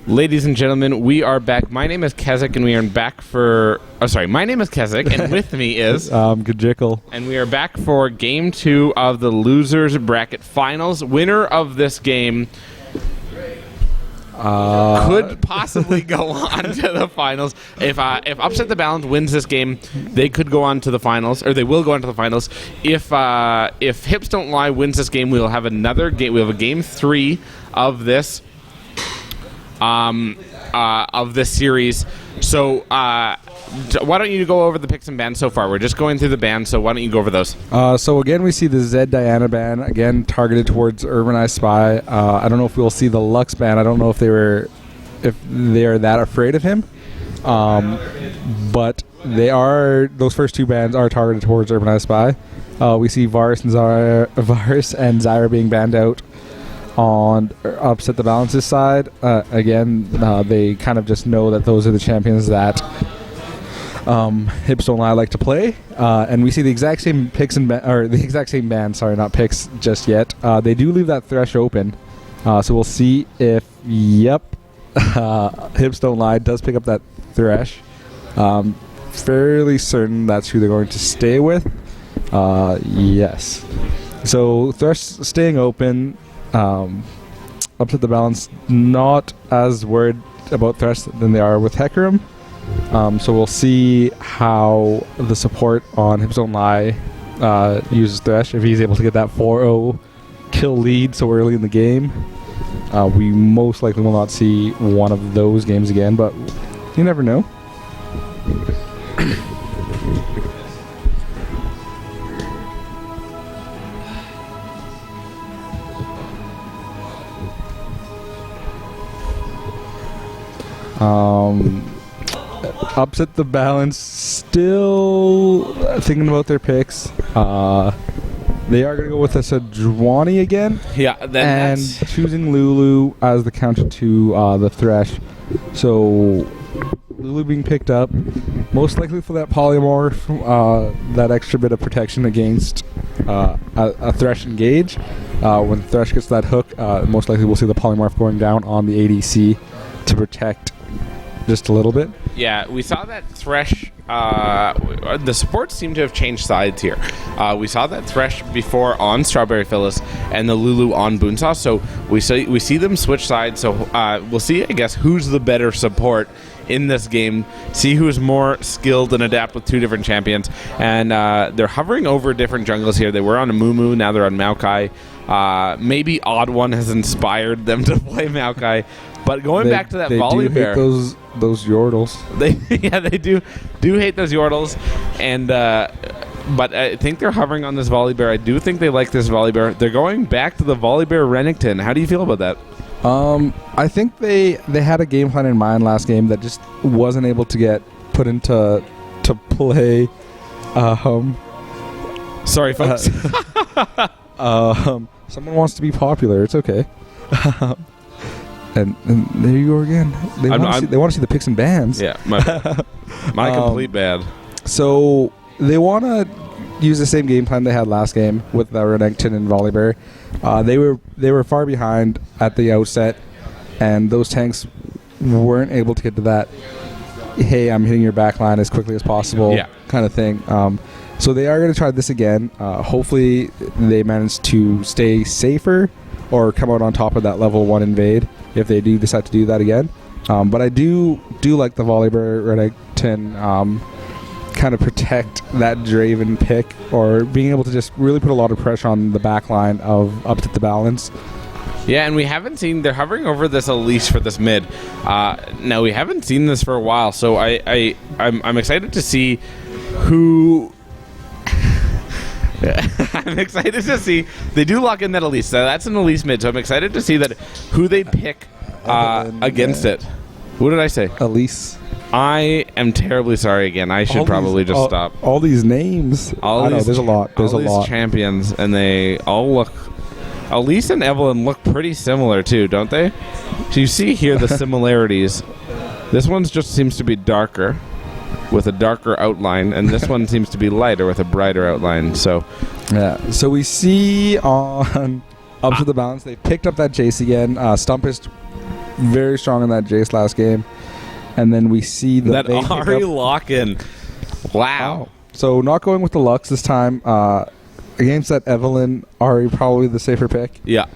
Ladies and gentlemen, we are back. My name is Keswick, and we are back for... Oh, sorry. My name is Keswick, and with me is... Gajickle. And we are back for Game 2 of the Losers Bracket Finals. Winner of this game could possibly go on to the finals. If Upset the Balance wins this game, they could go on to the finals, or they will go on to the finals. If Hips Don't Lie wins this game, we'll have another game. We'll have a Game 3 of this... of this series. So why don't you go over the picks and bans so far? We're just going through the bans, so why don't you go over those? So again, we see the Zed Diana ban, again targeted towards Urbanized Spy. I don't know if we'll see the Lux ban. I don't know if they're that afraid of him. But those first two bans are targeted towards Urbanized Spy. We see Varus and Zyra being banned out. On Upset the Balance's side, again, they kind of just know that those are the champions that Hips Don't Lie like to play, and we see the exact same picks the exact same ban. Sorry, not picks just yet. They do leave that Thresh open, so we'll see if Hips Don't Lie does pick up that Thresh. Fairly certain that's who they're going to stay with. Yes, so Thresh staying open. Upset the Balance not as worried about Thresh than they are with Hecarim. So we'll see how the support on Hips Don't Lie uses Thresh. If he's able to get that 4-0 kill lead so early in the game, we most likely will not see one of those games again, but you never know. Upset the Balance still thinking about their picks. They are going to go with a Sejuani again. Yeah, and choosing Lulu as the counter to the Thresh. So Lulu being picked up, most likely for that polymorph, that extra bit of protection against a Thresh engage. When Thresh gets that hook, most likely we'll see the polymorph going down on the ADC to protect just a little bit. Yeah, we saw that Thresh. The supports seem to have changed sides here. We saw that Thresh before on Strawberry Phyllis and the Lulu on Boonsaw. So we see them switch sides. So we'll see, I guess, who's the better support in this game. See who's more skilled and adapt with two different champions. And they're hovering over different jungles here. They were on a Mumu, now they're on Maokai. Maybe Odd One has inspired them to play Maokai. But going back to that Volibear, those Yordles. They do hate those Yordles, and but I think they're hovering on this Volibear. I do think they like this Volibear. They're going back to the Volibear Renekton. How do you feel about that? I think they had a game plan in mind last game that just wasn't able to get put into play. Sorry, folks. Someone wants to be popular. It's okay. And there you go again. They want to see the picks and bans. Yeah, my complete bad. So they want to use the same game plan they had last game with Renekton and Volibear. They were far behind at the outset, and those tanks weren't able to get to that. Hey, I'm hitting your backline as quickly as possible, kind of thing. So they are going to try this again. Hopefully, they manage to stay safer or come out on top of that level 1 invade if they do decide to do that again. But I do like the Volibear Renekton kind of protect that Draven pick, or being able to just really put a lot of pressure on the back line of Upset the Balance. Yeah, and we haven't seen... They're hovering over this Elise for this mid. Now, we haven't seen this for a while, so I'm excited to see who... I'm excited to see... They do lock in that Elise. So that's an Elise mid, so I'm excited to see that who they pick against it. What did I say? Elise. I am terribly sorry again. I should probably just stop. All these names. There's a lot. There's a lot. These champions, and they all look... Elise and Evelynn look pretty similar, too, don't they? So you see here the similarities. This one just seems to be darker, with a darker outline, and this one seems to be lighter with a brighter outline. So, yeah. So we see on Upset the Balance, they picked up that Jace again. Stumpist very strong in that Jace last game. And then we see that Vayne Ahri lock-in. Wow. So not going with the Lux this time. Against that Evelynn, Ahri probably the safer pick. Yeah.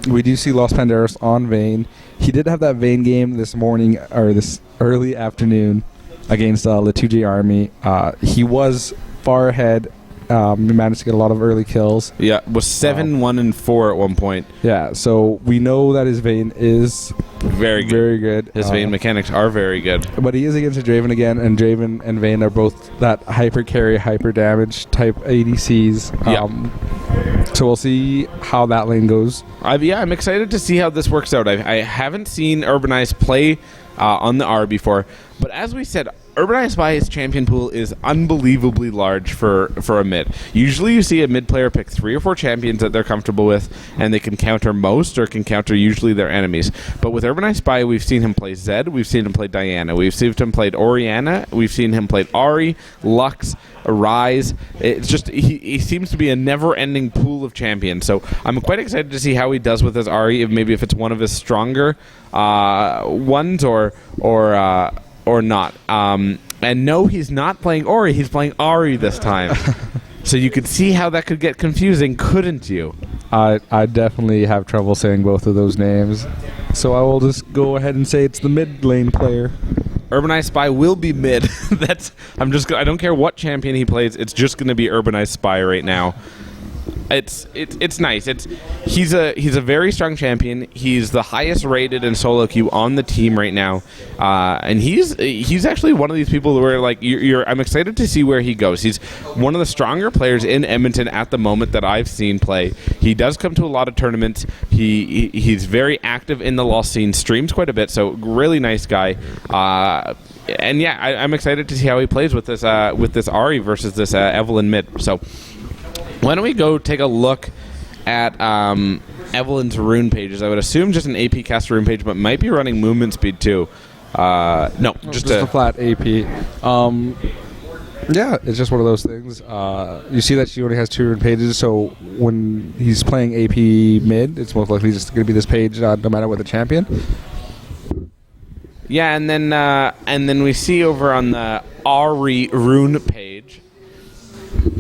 We do see Los Panderos on Vayne. He did have that Vayne game this morning, or this early afternoon, against Latuja Army. He was far ahead. He managed to get a lot of early kills. Yeah, was 7-1-4 at one point. Yeah, so we know that his Vayne is Very good. very good. His Vayne mechanics are very good. But he is against a Draven again, and Draven and Vayne are both that hyper carry, hyper damage type ADCs. So we'll see how that lane goes. I'm excited to see how this works out. I haven't seen Urbanize play on the R before, but as we said, Urbanize by his champion pool is unbelievably large for a mid. Usually you see a mid player pick 3 or 4 champions that they're comfortable with, and they can counter most or can counter usually their enemies. But with Urbanize Spy, we've seen him play Zed, we've seen him play Diana, we've seen him play Orianna, we've seen him play Ahri, Lux, Ryze. It's just he seems to be a never-ending pool of champions. So I'm quite excited to see how he does with his Ahri, if it's one of his stronger ones or not. And no, he's not playing Ori. He's playing Ahri this time. So you could see how that could get confusing, couldn't you? I definitely have trouble saying both of those names. So I will just go ahead and say it's the mid lane player. Urbanize Spy will be mid. I don't care what champion he plays. It's just going to be Urbanize Spy right now. It's nice. He's a very strong champion. He's the highest rated in solo queue on the team right now, and he's actually one of these people where I'm excited to see where he goes. He's one of the stronger players in Edmonton at the moment that I've seen play. He does come to a lot of tournaments. He's very active in the LoL scene. Streams quite a bit. So really nice guy. And yeah, I'm excited to see how he plays with this Ahri versus this Evelynn mid. So. Why don't we go take a look at Evelynn's rune pages? I would assume just an AP cast rune page, but might be running movement speed too. No, just a flat AP. Yeah, it's just one of those things. You see that she only has 2 rune pages, so when he's playing AP mid, it's most likely just going to be this page, no matter what the champion. Yeah, and then we see over on the Ahri rune page.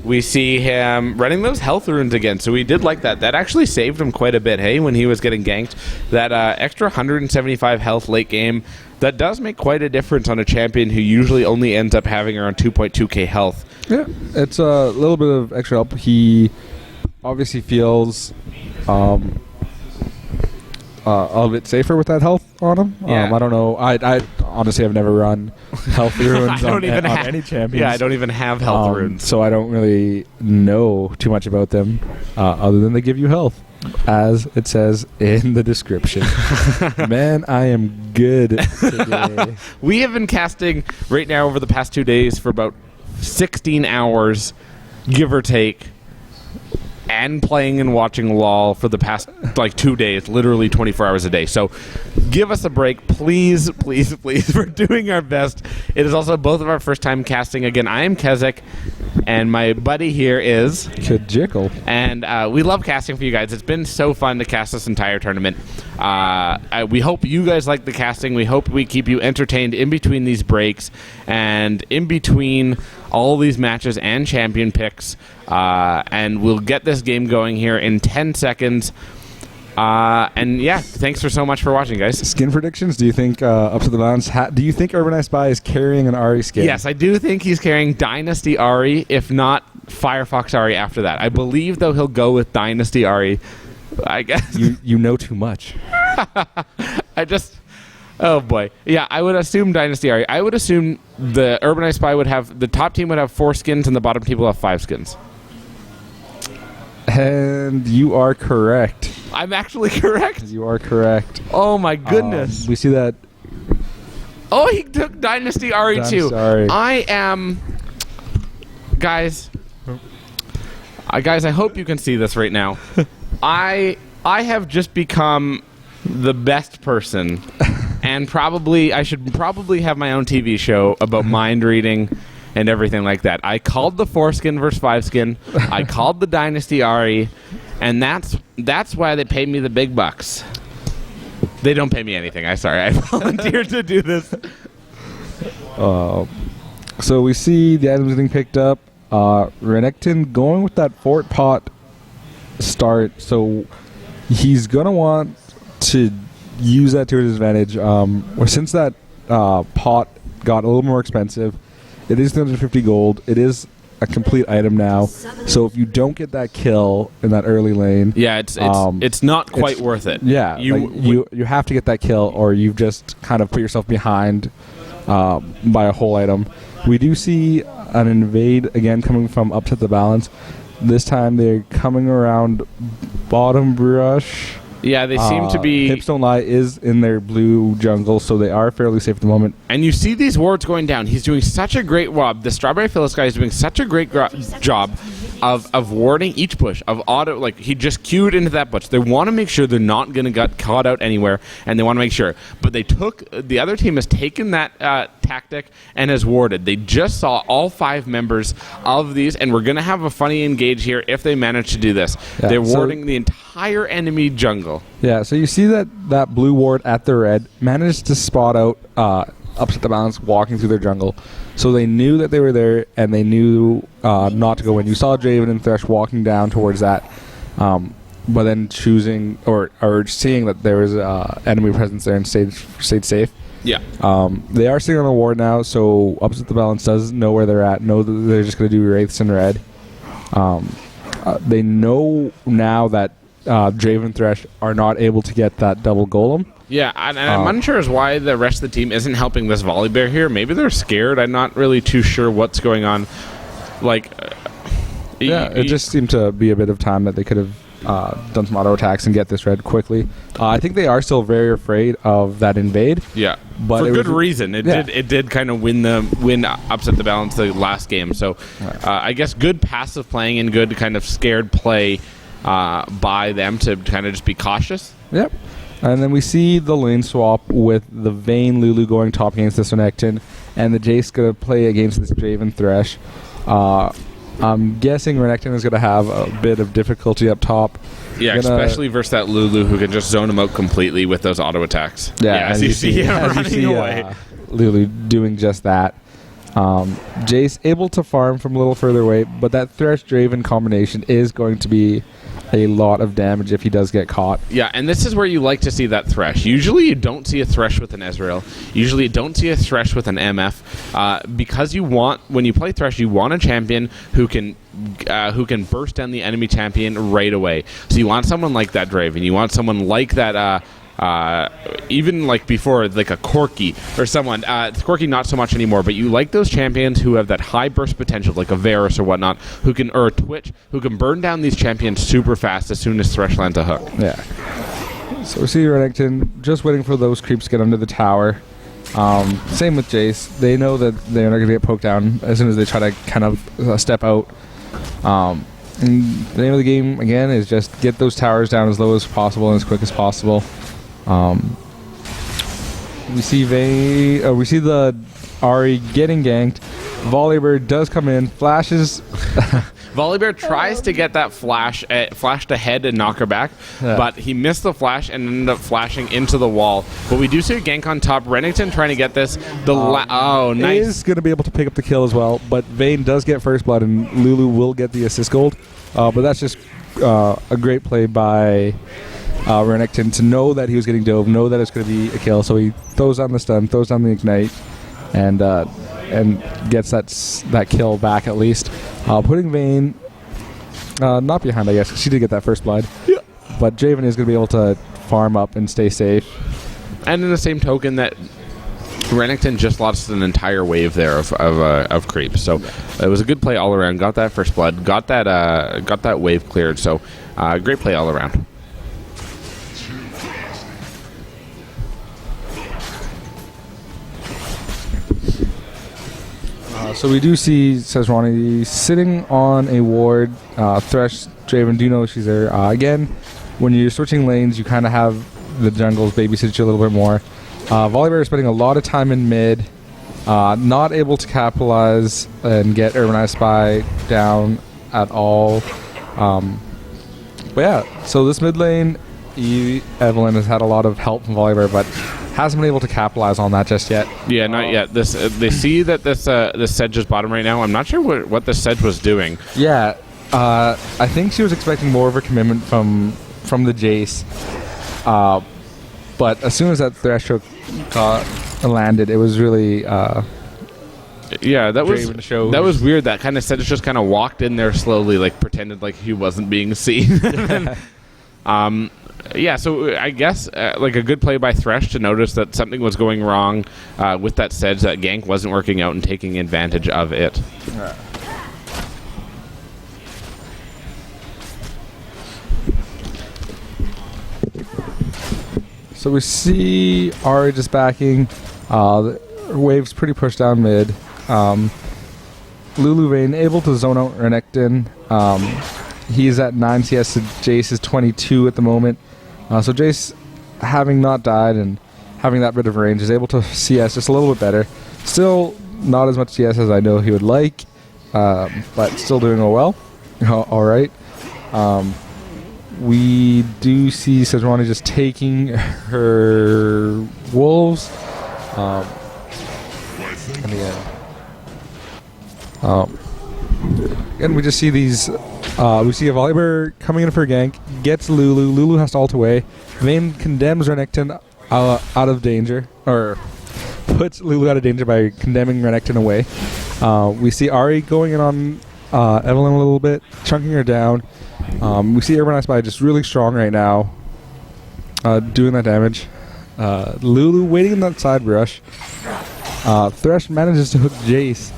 We see him running those health runes again, so we did like that. That actually saved him quite a bit, hey, when he was getting ganked. That extra 175 health late game, that does make quite a difference on a champion who usually only ends up having around 2.2k health. Yeah, it's a little bit of extra help. He obviously feels a bit safer with that health on him. Yeah. I don't know. I honestly have never run health runes on any champions. Yeah, I don't even have health runes. So I don't really know too much about them other than they give you health, as it says in the description. Man, I am good today. We have been casting right now over the past 2 days for about 16 hours, give or take, and playing and watching LOL for the past 2 days, literally 24 hours a day. So give us a break, please, please, please. We're doing our best. It is also both of our first time casting. Again, I am Kezek, and my buddy here is Kajickle. And we love casting for you guys. It's been so fun to cast this entire tournament. We hope you guys like the casting. We hope we keep you entertained in between these breaks and in between all these matches and champion picks. And we'll get this game going here in 10 seconds. And yeah, thanks for so much for watching, guys. Skin predictions? Do you think up to the balance? Do you think Urbanize Spy is carrying an Ahri skin? Yes, I do think he's carrying Dynasty Ahri, if not Firefox Ahri after that. I believe, though, he'll go with Dynasty Ahri. I guess. You know too much. Oh boy. Yeah, I would assume Dynasty Ahri. I would assume the Urbanize Spy would have, the top team would have 4 skins and the bottom team will have 5 skins. And you are correct. I'm actually correct? You are correct. Oh my goodness. We see that. Oh, he took Dynasty Ahri too. Sorry. I am... Guys, I hope you can see this right now. I have just become the best person, and I should probably have my own TV show about mind reading and everything like that. I called the 4-skin versus 5-skin. I called the Dynasty Ahri, and that's why they paid me the big bucks. They don't pay me anything. I volunteered to do this. So we see the items getting picked up. Renekton going with that Fort Pot start, so he's going to want to use that to his advantage. Since that pot got a little more expensive, it is 350 gold. It is a complete item now. So if you don't get that kill in that early lane, yeah, it's not quite worth it. Yeah, you have to get that kill, or you've just kind of put yourself behind by a whole item. We do see an invade again coming from Upset the Balance. This time they're coming around bottom brush. Yeah, they seem to be... Hips Don't Lie is in their blue jungle, so they are fairly safe at the moment. And you see these wards going down. He's doing such a great job. The Strawberry Phyllis guy is doing such a great job of warding each push, of auto... Like, he just queued into that bush. They want to make sure they're not going to get caught out anywhere, and they want to make sure. But they took... The other team has taken that tactic and has warded. They just saw all 5 members of these, and we're going to have a funny engage here if they manage to do this. Yeah, they're warding the entire enemy jungle. Yeah, so you see that blue ward at the red managed to spot out Upset the Balance walking through their jungle. So they knew that they were there, and they knew not to go in. You saw Draven and Thresh walking down towards that, but then choosing or seeing that there was enemy presence there and stayed safe. Yeah. They are sitting on the ward now, so Upset the Balance does know where they're at, know that they're just going to do Wraiths in red. They know now that Draven Thresh are not able to get that double golem. Yeah, and I'm unsure as why the rest of the team isn't helping this Volibear here. Maybe they're scared. I'm not really too sure what's going on. It just seemed to be a bit of time that they could have done some auto attacks and get this red quickly. I think they are still very afraid of that invade. Yeah, but for good reason. It did kind of win Upset the Balance the last game. So I guess good passive playing and good kind of scared play by them to kind of just be cautious. Yep. And then we see the lane swap with the Vayne Lulu going top against this Renekton, and the Jace going to play against this Draven Thresh. I'm guessing Renekton is going to have a bit of difficulty up top. Yeah, especially versus that Lulu who can just zone him out completely with those auto attacks. Yeah, as you see him running away. Lulu doing just that. Jace able to farm from a little further away, but that Thresh Draven combination is going to be a lot of damage if he does get caught. Yeah, and this is where you like to see that Thresh. Usually you don't see a Thresh with an Ezreal. Usually you don't see a Thresh with an MF. Because when you play Thresh, you want a champion who can burst down the enemy champion right away. So you want someone like that Draven. You want someone like that even like before, like a Corki or someone. Corki not so much anymore, but you like those champions who have that high burst potential, like a Varus or whatnot, or a Twitch, who can burn down these champions super fast as soon as Thresh lands a hook. Yeah. So we see Renekton just waiting for those creeps to get under the tower. Same with Jace. They know that they're not going to get poked down as soon as they try to kind of step out. And the name of the game, again, is just get those towers down as low as possible and as quick as possible. We see the Ahri getting ganked. Volibear does come in, flashes. Volibear tries to get that flashed ahead and knock her back, but he missed the flash and ended up flashing into the wall. But we do see a gank on top. Renekton trying to get this. Nice. Is going to be able to pick up the kill as well, but Vayne does get first blood, and Lulu will get the assist gold. But that's just a great play by Renekton to know that he was getting dove, know that it's going to be a kill, so he throws down the stun, throws down the ignite, and gets that kill back at least. Putting Vayne not behind, I guess. She did get that first blood. Yeah. But Draven is going to be able to farm up and stay safe. And in the same token that Renekton just lost an entire wave there of creeps. So it was a good play all around. Got that first blood. Got that wave cleared. So great play all around. So we do see Sejuani sitting on a ward. Thresh, Draven, do know she's there. Again, when you're switching lanes, you kind of have the jungles babysit you a little bit more. Volibear is spending a lot of time in mid, not able to capitalize and get Urbanized Spy down at all. But yeah, so this mid lane Evelyn has had a lot of help from Volibear, but hasn't been able to capitalize on that just yet. Yeah, not yet. This they see that this Sedge is bottom right now. I'm not sure what the Sedge was doing. Yeah, I think she was expecting more of a commitment from the Jace, but as soon as that Thresh hook landed, it was really yeah, that Draven was weird. That kind of Sedge just kind of walked in there slowly, like pretended like he wasn't being seen. Yeah, so I guess like a good play by Thresh to notice that something was going wrong with that Sedge, that gank wasn't working out and taking advantage of it. So we see Ahri just backing. The wave's pretty pushed down mid. Lulu Vayne able to zone out Renekton. He's at 9 CS, so Jace is 22 at the moment. So Jace, having not died and having that bit of range, is able to CS just a little bit better. Still not as much CS as I know he would like, but still doing well. Alright. We do see Sejuani just taking her wolves. And we just see these. We see a Volibear coming in for a gank, gets Lulu. Lulu has to ult away. Vayne condemns Renekton out of danger, or puts Lulu out of danger by condemning Renekton away. We see Ahri going in on Evelyn a little bit, chunking her down. We see Urban Spy just really strong right now, doing that damage. Lulu waiting in that side brush. Thresh manages to hook Jace.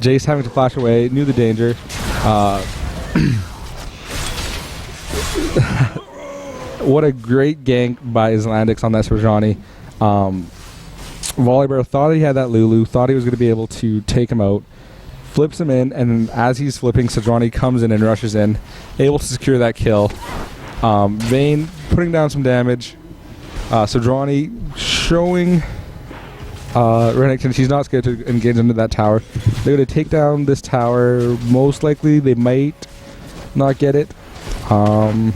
Jace having to flash away, knew the danger. What a great gank by Islandix on that Sejuani. Volibear thought he had that Lulu, thought he was going to be able to take him out. Flips him in, and as he's flipping, Sejuani comes in and rushes in, able to secure that kill. Vayne putting down some damage. Sejuani showing Renekton she's not scared to engage into that tower. They're going to take down this tower. Most likely they might not get it. So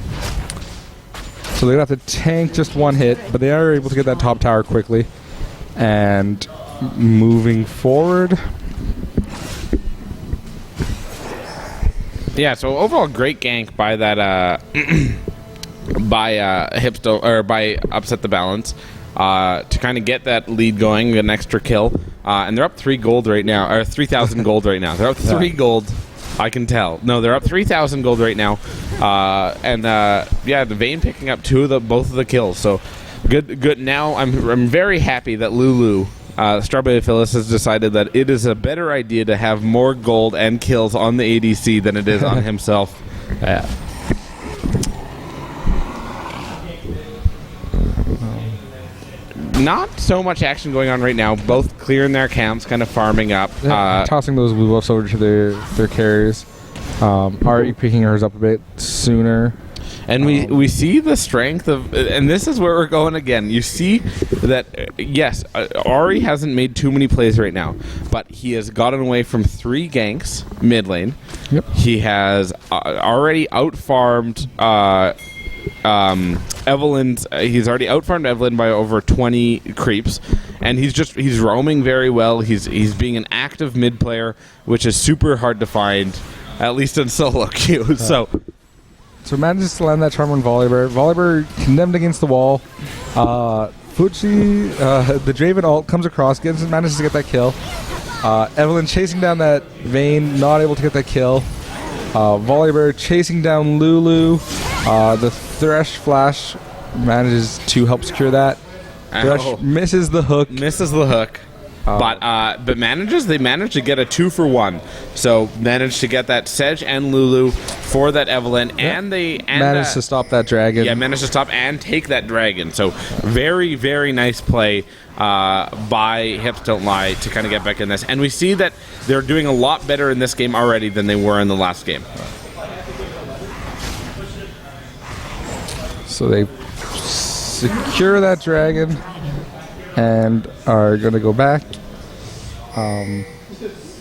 they're going to have to tank just one hit, but they are able to get that top tower quickly. And moving forward. Yeah, so overall great gank by that by Hipsto, or by Upset the Balance, to kind of get that lead going, an extra kill. And they're up 3 gold right now, or 3,000 gold right now. They're up 3 gold. I can tell. No, they're up 3,000 gold right now. Yeah, the Vayne picking up both of the kills. So good. Now I'm very happy that Lulu, Strawberry Phyllis, has decided that it is a better idea to have more gold and kills on the ADC than it is on himself. Yeah. Not so much action going on right now. Both clearing their camps, kind of farming up. Tossing those blue buffs over to their carriers. Ahri picking hers up a bit sooner. And we see the strength of, and this is where we're going again. You see that, yes, Ahri hasn't made too many plays right now, but he has gotten away from 3 ganks mid lane. Yep. He has already out-farmed Evelyn's. He's already out-farmed Evelyn by over 20 creeps, and he's roaming very well. He's being an active mid player, which is super hard to find, at least in solo queue. So manages to land that charm on Volibear. Volibear condemned against the wall. Fuchi, the Draven ult comes across, manages to get that kill. Evelyn chasing down that Vayne, not able to get that kill. Volibear chasing down Lulu. The Thresh flash manages to help secure that. Thresh misses the hook. But they managed to get a 2-for-1. So managed to get that Sedge and Lulu for that Evelyn, and they managed to stop that dragon. Yeah, managed to stop and take that dragon. So very, very nice play by Hips Don't Lie to kind of get back in this. And we see that they're doing a lot better in this game already than they were in the last game. So they secure that dragon and are going to go back.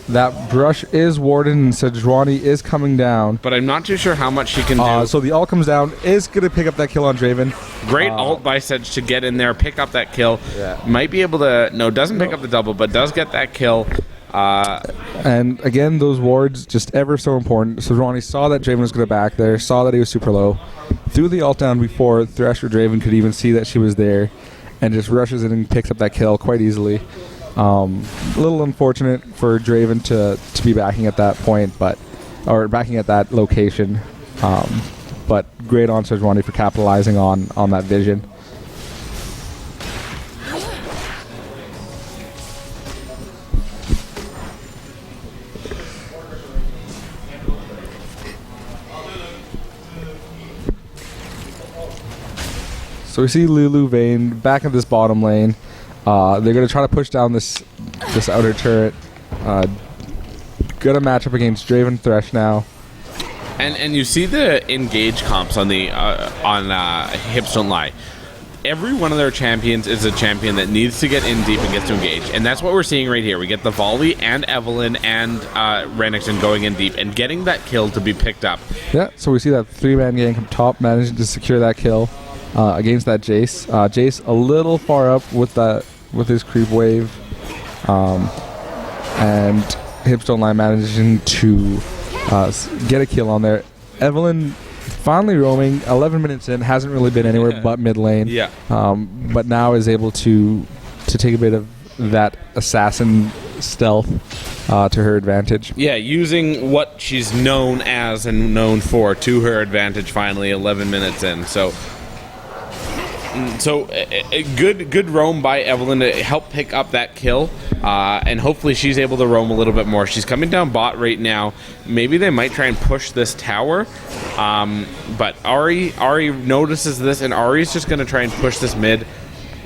That brush is warded, and Sejuani is coming down. But I'm not too sure how much she can do. So the ult comes down, is going to pick up that kill on Draven. Great ult by Sedge to get in there, pick up that kill. Yeah. Might be able to... No, doesn't pick up the double, but does get that kill. And again, those wards, just ever so important. Sejuani saw that Draven was going to back there, saw that he was super low, threw the ult down before Thresh or Draven could even see that she was there, and just rushes in and picks up that kill quite easily. A little unfortunate for Draven to be backing at that point, or backing at that location. But great on Sejuani for capitalizing on that vision. So we see Lulu Vayne back in this bottom lane. They're going to try to push down this outer turret. Gonna match up against Draven Thresh now. And you see the engage comps on the Hips Don't Lie. Every one of their champions is a champion that needs to get in deep and gets to engage. And that's what we're seeing right here. We get the Volley and Evelynn and Renekton going in deep and getting that kill to be picked up. Yeah, so we see that 3-man gang up top managing to secure that kill against that Jace. Jace a little far up with his creep wave. And Hips Don't Lie managing to get a kill on there. Evelynn finally roaming, 11 minutes in, hasn't really been anywhere but mid lane. Yeah. But now is able to take a bit of that assassin stealth to her advantage. Yeah, using what she's known as and known for to her advantage finally, 11 minutes in. So a good roam by Evelynn to help pick up that kill, and hopefully she's able to roam a little bit more. She's coming down bot right now. Maybe they might try and push this tower, but Ahri notices this, and Ari's just going to try and push this mid.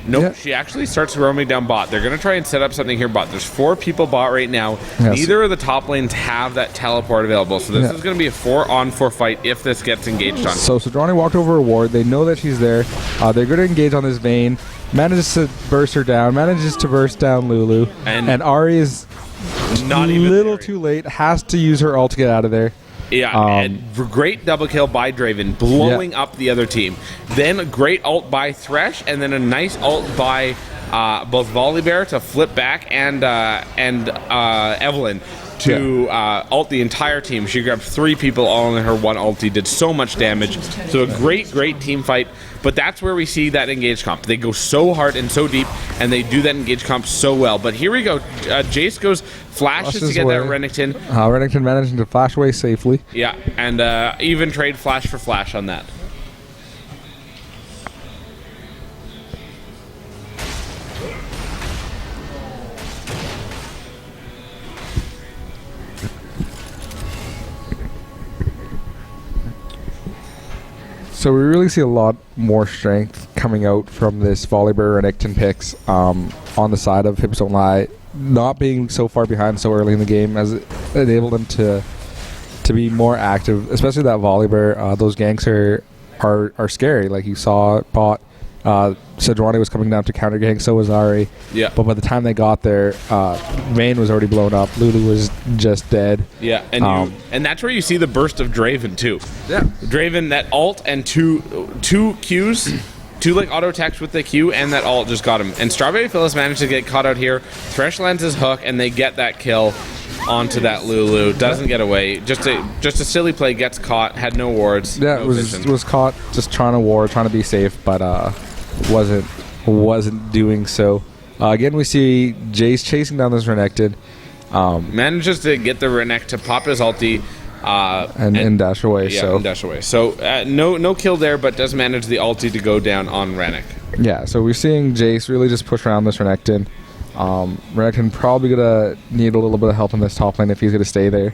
Nope, yeah. She actually starts roaming down bot. They're going to try and set up something here bot. There's 4 people bot right now. Yes. Neither of the top lanes have that teleport available. So this is going to be a 4-on-4 fight if this gets engaged on. So Sejuani walked over a ward. They know that she's there. They're going to engage on this Vayne. Manages to burst her down. Manages to burst down Lulu. And Ahri is not a little too late. Has to use her ult to get out of there. Yeah, and great double kill by Draven, blowing up the other team. Then a great ult by Thresh, and then a nice ult by both Volibear to flip back and Evelynn to ult the entire team. She grabbed 3 people all in her one ulti, did so much damage. So a great team fight. But that's where we see that engage comp. They go so hard and so deep, and they do that engage comp so well. But here we go. Jace goes, flashes to get that Renekton. Renekton managing to flash away safely. Yeah, and even trade flash for flash on that. So we really see a lot more strength coming out from this Volibear Renekton picks on the side of Hips Don't Lie. Not being so far behind so early in the game has enabled them to be more active, especially that Volibear. Those ganks are scary. Like you saw bot. Sejuani was coming down to counter gank, so was Ahri. Yeah. But by the time they got there, Vayne was already blown up. Lulu was just dead. Yeah, and that's where you see the burst of Draven too. Yeah. Draven, that ult and two Qs, 2 like auto attacks with the Q, and that ult just got him. And Strawberry Phyllis managed to get caught out here. Thresh lands his hook, and they get that kill onto that Lulu. Doesn't get away. Just a silly play, gets caught, had no wards. Yeah, no was caught just trying to ward, trying to be safe, but wasn't doing so. Again, we see Jace chasing down this Renekton. Manages to get the Renek to pop his ulti. And dash away. Yeah, and dash away. So no kill there, but does manage the ulti to go down on Renek. Yeah, so we're seeing Jace really just push around this Renekton. Renekton probably gonna need a little bit of help in this top lane if he's gonna stay there.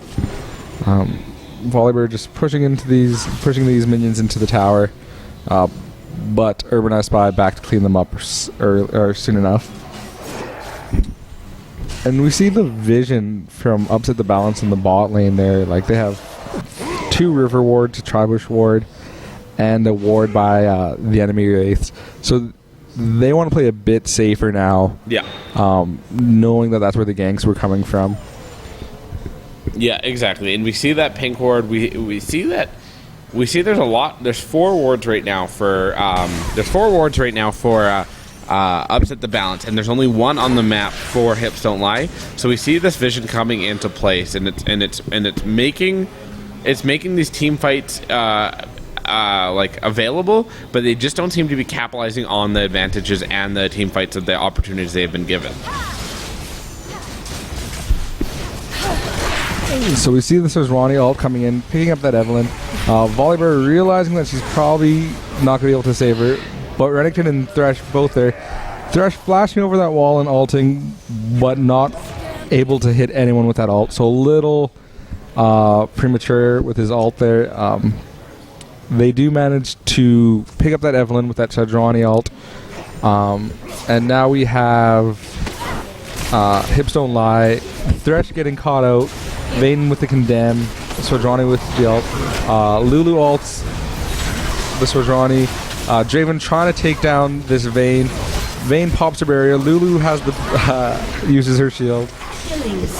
Volibear just pushing these minions into the tower, but Urban Eye Spy back to clean them up soon enough. And we see the vision from Upset the Balance in the bot lane there. Like they have 2 river wards, a Tribush ward, and a ward by the enemy wraiths. So they want to play a bit safer now. Yeah. Knowing that that's where the ganks were coming from. Yeah, exactly. And we see that pink ward. We see that. We see there's a lot. There's 4 wards right now for. Upset the balance, and there's only one on the map for Hips Don't Lie. So we see this vision coming into place, and it's making these team fights like available, but they just don't seem to be capitalizing on the advantages and the team fights of the opportunities they've been given. So we see this as Ronnie ult coming in, picking up that Evelyn. Volibear realizing that she's probably not going to be able to save her, but Renekton and Thresh both there. Thresh flashing over that wall and ulting, but not able to hit anyone with that ult. So a little premature with his ult there. They do manage to pick up that Evelyn with that Sejuani ult. And now we have Hips Don't Lie, Thresh getting caught out, Vayne with the Condemn, Sejuani with the ult, Lulu ults the Sejuani, Draven trying to take down this Vayne. Vayne pops her barrier, Lulu has the uses her shield.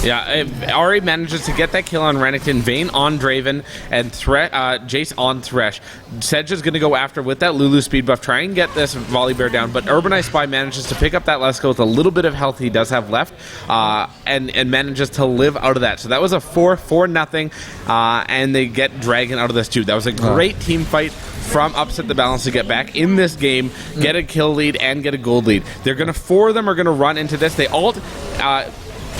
Yeah, Ahri manages to get that kill on Renekton, Vayne on Draven, and Jace on Thresh. Sedge is going to go after with that Lulu speed buff, try and get this Volibear down, but Urbanized Spy manages to pick up that Lesko with a little bit of health he does have left, and manages to live out of that. So that was a 4-0, and they get Dragon out of this too. That was a great team fight from Upset the Balance to get back in this game, get a kill lead, and get a gold lead. They're going to, 4 of them are going to run into this. They ult...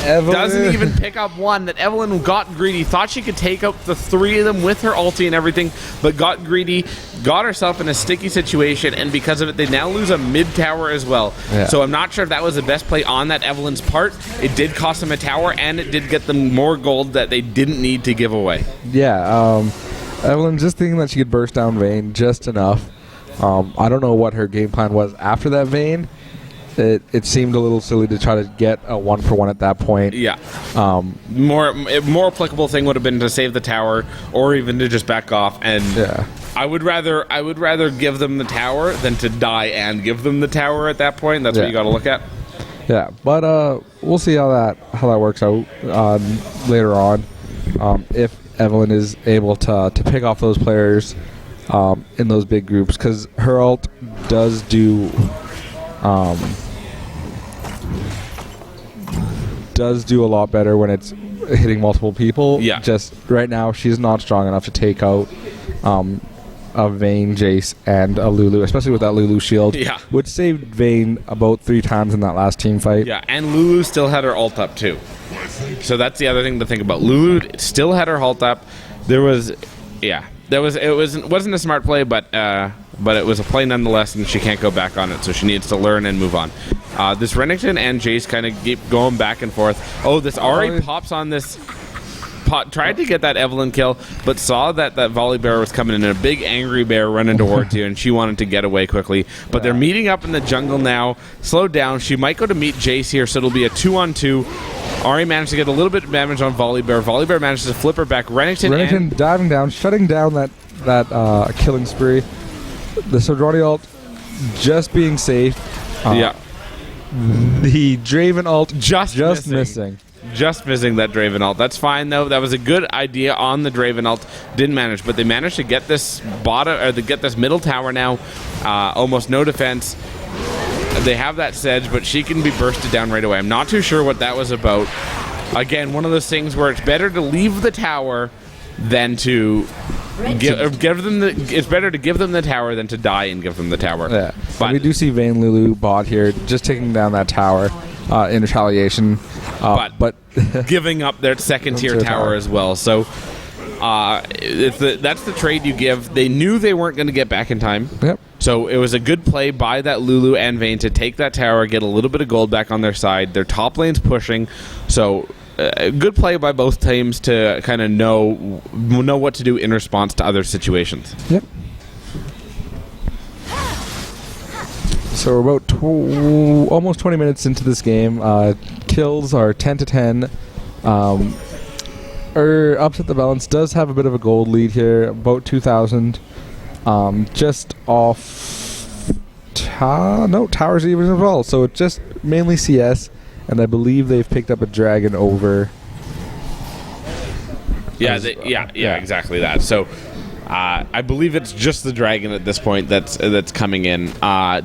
Evelyn doesn't even pick up one. That Evelyn got greedy, thought she could take out the 3 of them with her ulti and everything, but got greedy, got herself in a sticky situation, and because of it, they now lose a mid tower as well. Yeah. So I'm not sure if that was the best play on that Evelyn's part. It did cost them a tower, and it did get them more gold that they didn't need to give away. Yeah, Evelyn just thinking that she could burst down Vayne just enough. I don't know what her game plan was after that Vayne. It seemed a little silly to try to get a 1-for-1 at that point. Yeah. More applicable thing would have been to save the tower, or even to just back off. And yeah. I would rather give them the tower than to die and give them the tower at that point. That's what you got to look at. Yeah, but we'll see how that works out later on. If Evelyn is able to pick off those players in those big groups, because her ult does do. Does do a lot better when it's hitting multiple people. Yeah. Just right now, she's not strong enough to take out a Vayne, Jace, and a Lulu, especially with that Lulu shield. Yeah. Which saved Vayne about 3 times in that last team fight. Yeah, and Lulu still had her ult up too. So that's the other thing to think about. Lulu still had her ult up. It wasn't a smart play, but it was a play nonetheless, and she can't go back on it, so she needs to learn and move on. This Renekton and Jace kind of keep going back and forth. Oh, this Ahri pops on this... tried to get that Evelyn kill, but saw that Volibear was coming in, and a big angry bear running towards you, and she wanted to get away quickly. But they're meeting up in the jungle now. Slowed down. She might go to meet Jace here, so it'll be a 2-on-2. Ahri managed to get a little bit of damage on Volibear. Volibear manages to flip her back. Renekton diving down, shutting down that killing spree. The Sejuani ult just being safe. The Draven ult just missing. Just missing that Draven ult. That's fine though. That was a good idea on the Draven ult. Didn't manage, but they managed to get this get this middle tower now. Almost no defense. They have that Sedge, but she can be bursted down right away. I'm not too sure what that was about. Again, one of those things where it's better to leave the tower than to give them the. It's better to give them the tower than to die and give them the tower. Yeah, but we do see Vayne Lulu bot here, just taking down that tower in retaliation. But giving up their second tier tower as well. So that's the trade you give. They knew they weren't going to get back in time. Yep. So it was a good play by that Lulu and Vayne to take that tower, get a little bit of gold back on their side. Their top lane's pushing. So good play by both teams to kind of know what to do in response to other situations. Yep. So we're about almost 20 minutes into this game. Kills are 10-10. Upset the Balance does have a bit of a gold lead here, about 2,000. Just off... Towers even as well. So it's just mainly CS, and I believe they've picked up a dragon over Yeah, exactly that. So I believe it's just the dragon at this point that's coming in.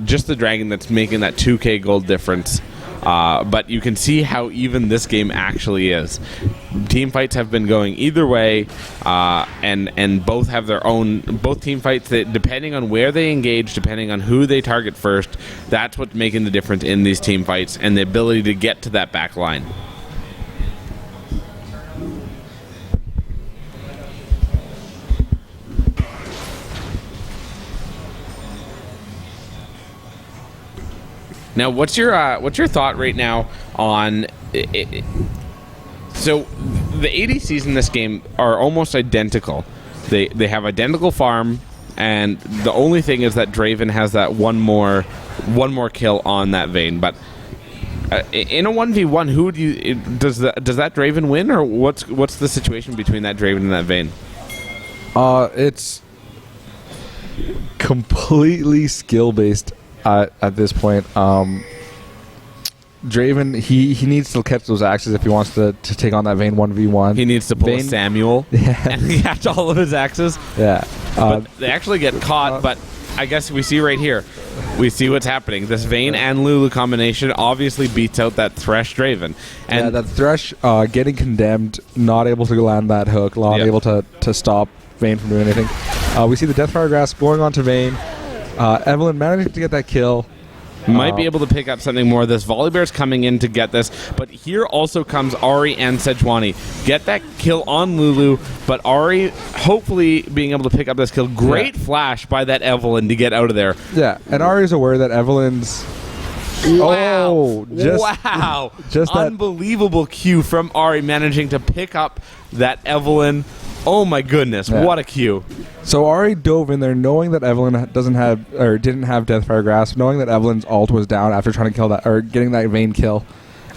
Just the dragon that's making that 2K gold difference. But you can see how even this game actually is. Team fights have been going either way, and both have their own team fights that, depending on where they engage, depending on who they target first, that's what's making the difference in these team fights and the ability to get to that back line. Now, what's your thought right now on it? So the ADCs in this game are almost identical. They have identical farm, and the only thing is that Draven has that one more kill on that Vayne. But in a 1v1, who does that Draven win, or what's the situation between that Draven and that Vayne? It's completely skill based. At this point, Draven, he needs to catch those axes if he wants to take on that Vayne 1v1. He needs to pull a Samuel and catch all of his axes. Yeah. But they actually get caught, but I guess we see right here. We see what's happening. This Vayne and Lulu combination obviously beats out that Thresh Draven. And that Thresh getting condemned, not able to land that hook, not able to stop Vayne from doing anything. We see the Deathfire Grasp going on to Vayne. Evelynn managed to get that kill. Might be able to pick up something more. This Volibear's coming in to get this, but here also comes Ahri and Sejuani. Get that kill on Lulu, but Ahri hopefully being able to pick up this kill. Great flash by that Evelynn to get out of there. Yeah, and Ahri's aware that Evelynn's... Wow. Just unbelievable Q from Ahri managing to pick up that Evelynn. Oh my goodness, what a Q. So Ahri dove in there knowing that Evelynn didn't have Deathfire Grasp, knowing that Evelynn's ult was down after trying to kill that, or getting that Vayne kill.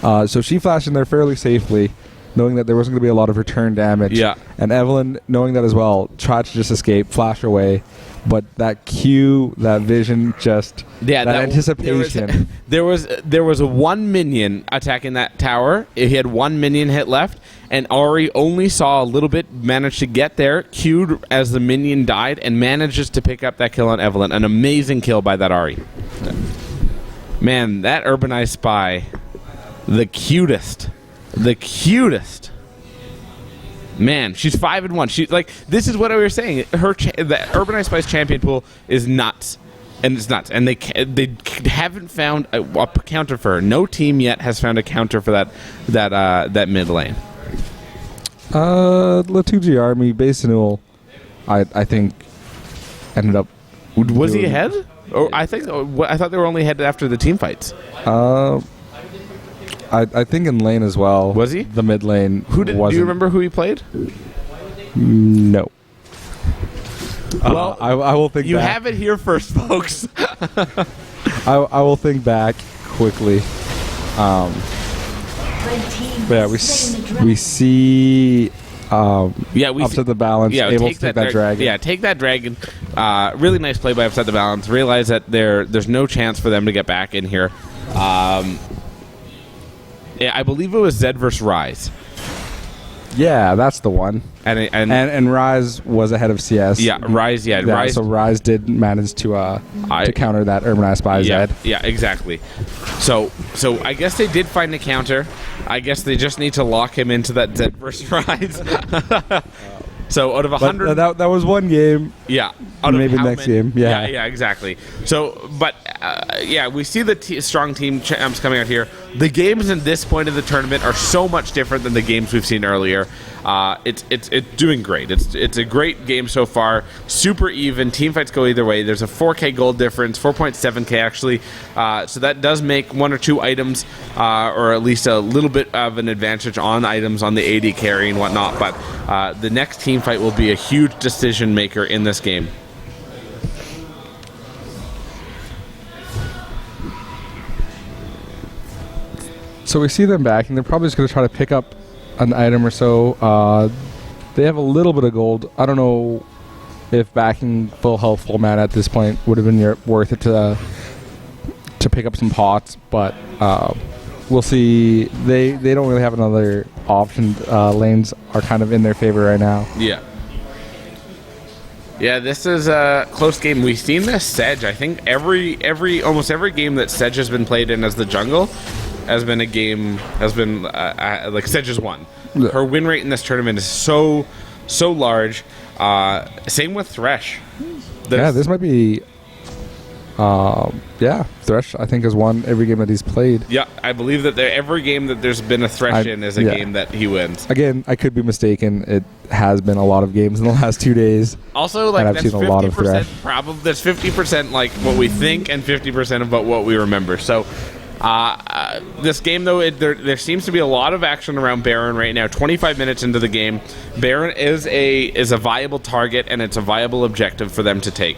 So she flashed in there fairly safely, knowing that there wasn't going to be a lot of return damage. Yeah. And Evelynn, knowing that as well, tried to just escape, flash away. But that Q, that vision, just that anticipation. There was a one minion attacking that tower. He had one minion hit left, and Ahri only saw a little bit, managed to get there, queued as the minion died, and manages to pick up that kill on Evelynn. An amazing kill by that Ahri. Man, that Urbanized Spy, the cutest. Man, she's 5-1. She this is what I was saying. The Urbanized Spy's champion pool is nuts, and it's nuts. And they haven't found a counter for her. No team yet has found a counter for that mid lane. La2G Army, Basinul, I think ended up. Was he ahead? Or I thought they were only ahead after the team fights. I think in lane as well. Was he? The mid lane. Do you remember who he played? No. Well, I will think you back. have it here first, folks. I will think back quickly. Yeah, we see Upset the Balance, able to take that dragon. Yeah, take that dragon. Really nice play by Upset the Balance. Realize that there's no chance for them to get back in here. Yeah, I believe it was Zed versus Ryze. Yeah, that's the one. And Ryze was ahead of CS. Yeah, Ryze. Yeah, Ryze. So Ryze did manage to counter that Urbanized Spy Zed. Yeah, exactly. So I guess they did find a counter. I guess they just need to lock him into that Zed versus Ryze. So out of 100, that was one game. Yeah, maybe next game. Yeah, exactly. So, but we see the strong team champs coming out here. The games in this point of the tournament are so much different than the games we've seen earlier. It's doing great. It's a great game so far. Super even. Team fights go either way. There's a 4K gold difference, 4.7K actually. So that does make one or two items, or at least a little bit of an advantage on items on the AD carry and whatnot. But the next team fight will be a huge decision maker in this game. So we see them back, and they're probably just going to try to pick up an item or so. They have a little bit of gold. I don't know if backing full health, full mana at this point would have been worth it to pick up some pots, but we'll see. They don't really have another option lanes are kind of in their favor right now. Yeah. Yeah, this is a close game. We've seen this Sedge. I think almost every game that Sedge has been played in as the jungle has been like Sedge has won. Yeah. Her win rate in this tournament is so large. Same with Thresh. This might be. Thresh I think has won every game that he's played. Yeah, I believe that every game that there's been a Thresh in is a game that he wins. Again, I could be mistaken. It has been a lot of games in the last 2 days. Also, like, I've seen a lot of Thresh. That's 50% like what we think and 50% about what we remember. So, this game though, there seems to be a lot of action around Baron right now. 25 minutes into the game, Baron is a viable target and it's a viable objective for them to take.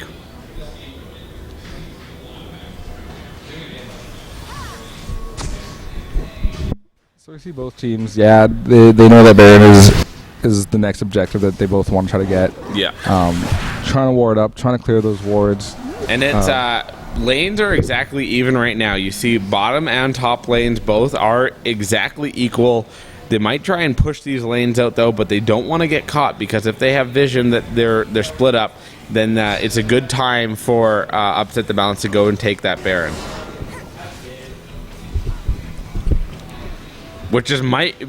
So we see both teams. Yeah, they know that Baron is the next objective that they both want to try to get. Yeah. Trying to ward up, trying to clear those wards. And it's lanes are exactly even right now. You see bottom and top lanes both are exactly equal. They might try and push these lanes out though, but they don't want to get caught because if they have vision that they're split up, then it's a good time for Upset the Balance to go and take that Baron. Which is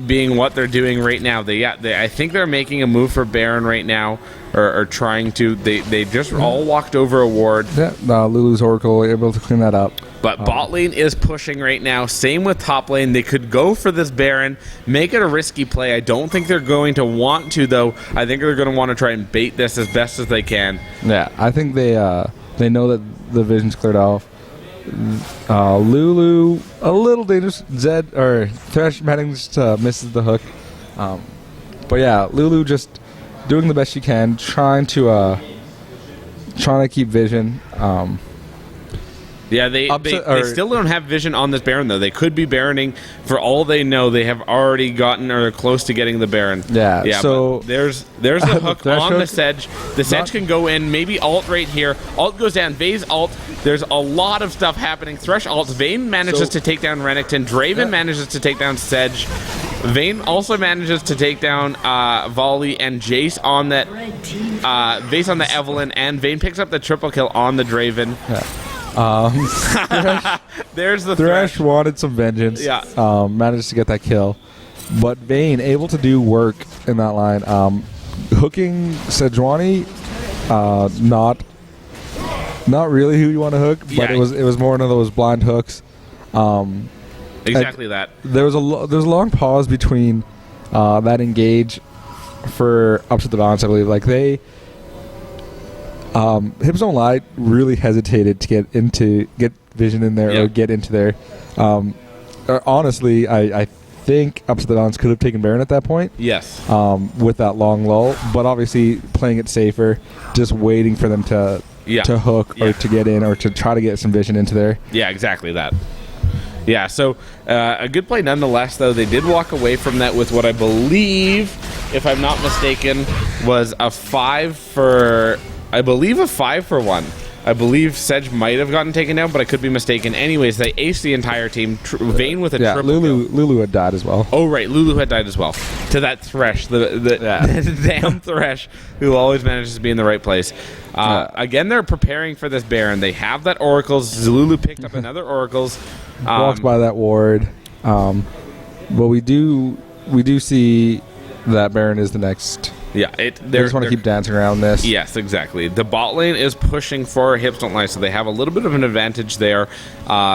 being what they're doing right now. I think they're making a move for Baron right now, or trying to. They just all walked over a ward. Yeah, Lulu's Oracle able to clean that up. But bot lane is pushing right now. Same with top lane. They could go for this Baron, make it a risky play. I don't think they're going to want to, though. I think they're going to want to try and bait this as best as they can. Yeah, I think they know that the vision's cleared off. Lulu a little dangerous. Zed or Thresh manages to misses the hook, but yeah, Lulu just doing the best she can, trying to keep vision. Yeah, they still don't have vision on this Baron, though. They could be Baroning. For all they know, they have already gotten or are close to getting the Baron. Yeah, so there's the hook on the Sedge. The Sedge can go in, maybe ult right here. Ult goes down, Vayne's ult. There's a lot of stuff happening. Thresh ults. Vayne manages to take down Renekton. Draven manages to take down Sedge. Vayne also manages to take down Volley and Jace on that. Vayne on the Evelynn, and Vayne picks up the triple kill on the Draven. Yeah. There's the Thresh wanted some vengeance. Yeah. Managed to get that kill, but Vayne able to do work in that line. Hooking Sejuani, not really who you want to hook, but it was more one of those blind hooks. Exactly that. There was a long pause between that engage for Upset the Balance, I believe. Like they. Hips Don't Lie really hesitated to get vision in there or get into there. Honestly, I think Upset the Balance could have taken Baron at that point. Yes. With that long lull, but obviously playing it safer, just waiting for them to hook or to get in or to try to get some vision into there. Yeah, exactly that. Yeah, so a good play nonetheless, though. They did walk away from that with what I believe, if I'm not mistaken, was a 5 for 1. I believe Sedge might have gotten taken down, but I could be mistaken. Anyways, they aced the entire team. Vayne with a triple kill. Lulu had died as well. Oh, right. Lulu had died as well. To that Thresh, the damn Thresh, who always manages to be in the right place. Again, they're preparing for this Baron. They have that Oracles. Lulu picked up another Oracles. Walked by that ward. But we do see that Baron is the next. Yeah, they just want to keep dancing around this. Yes, exactly. The bot lane is pushing for Hips Don't Lie, so they have a little bit of an advantage there.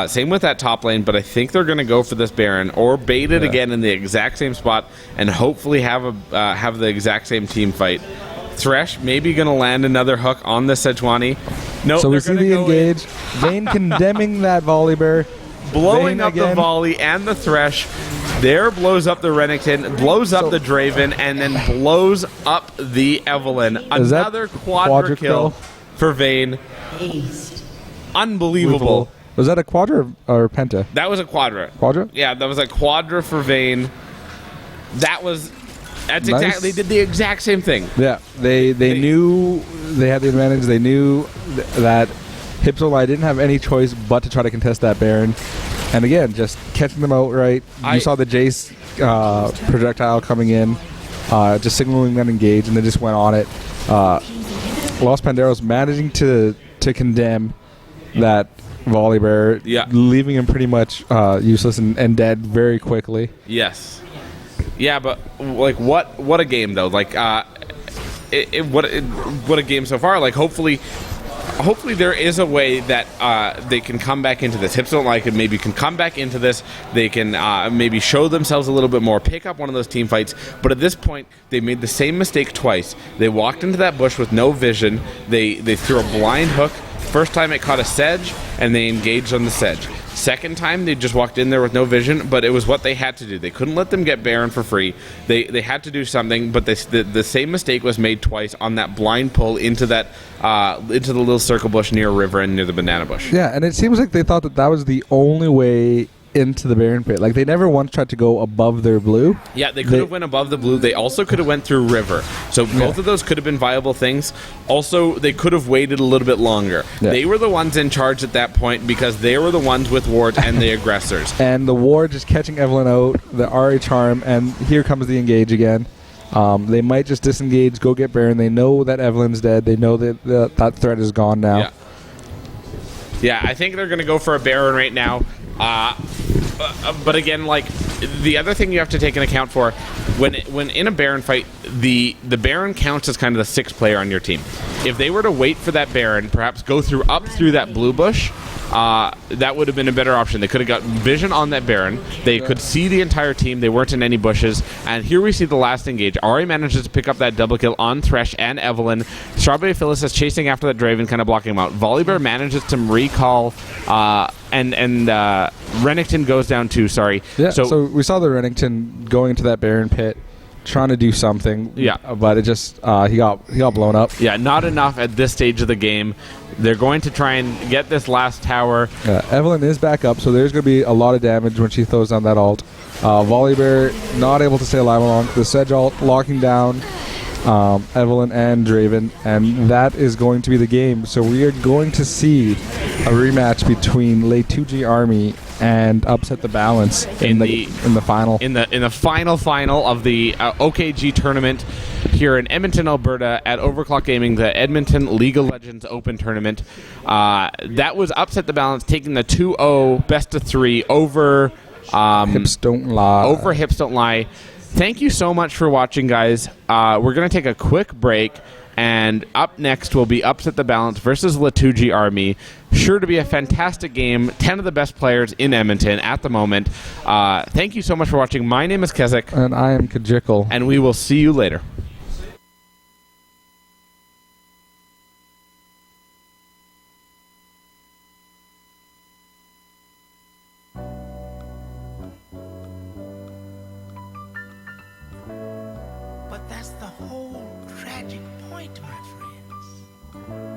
Same with that top lane, but I think they're going to go for this Baron or bait it again in the exact same spot and hopefully have the exact same team fight. Thresh maybe going to land another hook on the Sejuani. No, so we see the engage. Vayne condemning that Volibear. Blowing up the Volley and the Thresh. There blows up the Renekton, blows up the Draven, and then blows up the Evelynn. Another quadra kill for Vayne. Unbelievable. Was that a quadra or penta? That was a quadra. Quadra? Yeah, that was a quadra for Vayne. That's nice. Exactly. They did the exact same thing. Yeah, they knew they had the advantage. They knew that Hips Don't Lie didn't have any choice but to try to contest that Baron. And again, just catching them outright. You saw the Jace projectile coming in, just signaling them engage, and they just went on it. Los Panderos managing to condemn that Volibear, leaving him pretty much useless and dead very quickly. Yes. Yeah, but like what a game though. Like what a game so far. Like hopefully there is a way that they can come back into this. Hips Don't Lie can come back into this. They can maybe show themselves a little bit more, pick up one of those team fights. But at this point, they made the same mistake twice. They walked into that bush with no vision. They threw a blind hook. First time it caught a sedge, and they engaged on the sedge. Second time, they just walked in there with no vision, but it was what they had to do. They couldn't let them get Baron for free. They had to do something, but the same mistake was made twice on that blind pull into the little circle bush near a river and near the banana bush. Yeah, and it seems like they thought that was the only way into the Baron pit. Like, they never once tried to go above their blue. Yeah, they could have went above the blue. They also could have went through river. So both of those could have been viable things. Also, they could have waited a little bit longer. Yeah. They were the ones in charge at that point because they were the ones with wards and the aggressors. And the ward just catching Evelyn out, the RA charm, and here comes the engage again. They might just disengage, go get Baron. They know that Evelyn's dead. They know that that threat is gone now. Yeah, I think they're going to go for a Baron right now. But again, like, the other thing you have to take into account for when in a Baron fight, the Baron counts as kind of the sixth player on your team. If they were to wait for that Baron, perhaps go up through that blue bush, that would have been a better option. They could have got vision on that Baron. They could see the entire team. They weren't in any bushes. And here we see the last engage. Ari manages to pick up that double kill on Thresh and Evelyn. Strawberry Phyllis is chasing after that Draven, kind of blocking him out. Volibear manages to recall, and Renekton goes down too, sorry. Yeah, so we saw the Renekton going into that Baron pit, trying to do something. Yeah. But it just, he got blown up. Yeah, not enough at this stage of the game. They're going to try and get this last tower. Evelyn is back up, so there's going to be a lot of damage when she throws down that ult. Volibear not able to stay alive along. The Sedge ult locking down Evelyn and Draven, and that is going to be the game. So we are going to see a rematch between Le2G Army and Upset the Balance in the final. In the final of the OKG tournament here in Edmonton, Alberta at Overclock Gaming, the Edmonton League of Legends Open Tournament. That was Upset the Balance, taking the 2-0 best of 3 over Hips Don't Lie. Over Hips Don't Lie. Thank you so much for watching, guys. We're going to take a quick break, and up next will be Upset the Balance versus Le2G Army. Sure to be a fantastic game. 10 of the best players in Edmonton at the moment. Thank you so much for watching. My name is Keswick. And I am Kajikal. And we will see you later. But that's the whole tragic point, my friends.